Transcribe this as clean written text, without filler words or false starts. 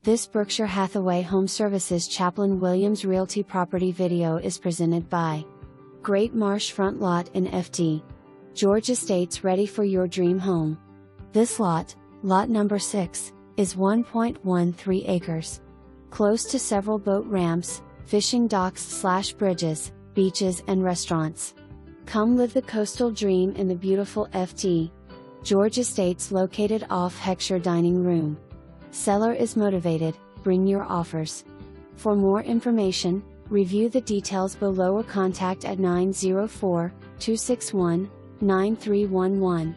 This Berkshire Hathaway HomeServices Chaplin Williams Realty property video is presented by Great Marsh Front Lot in FT. George Estates, ready for your dream home. This lot, lot number 6, is 1.13 acres. Close to several boat ramps, fishing docks/bridges, beaches and restaurants. Come live the coastal dream in the beautiful FT. George Estates, located off Heckscher Dining Room. Seller is motivated, bring your offers. For more information, review the details below or contact at 904-261-9311.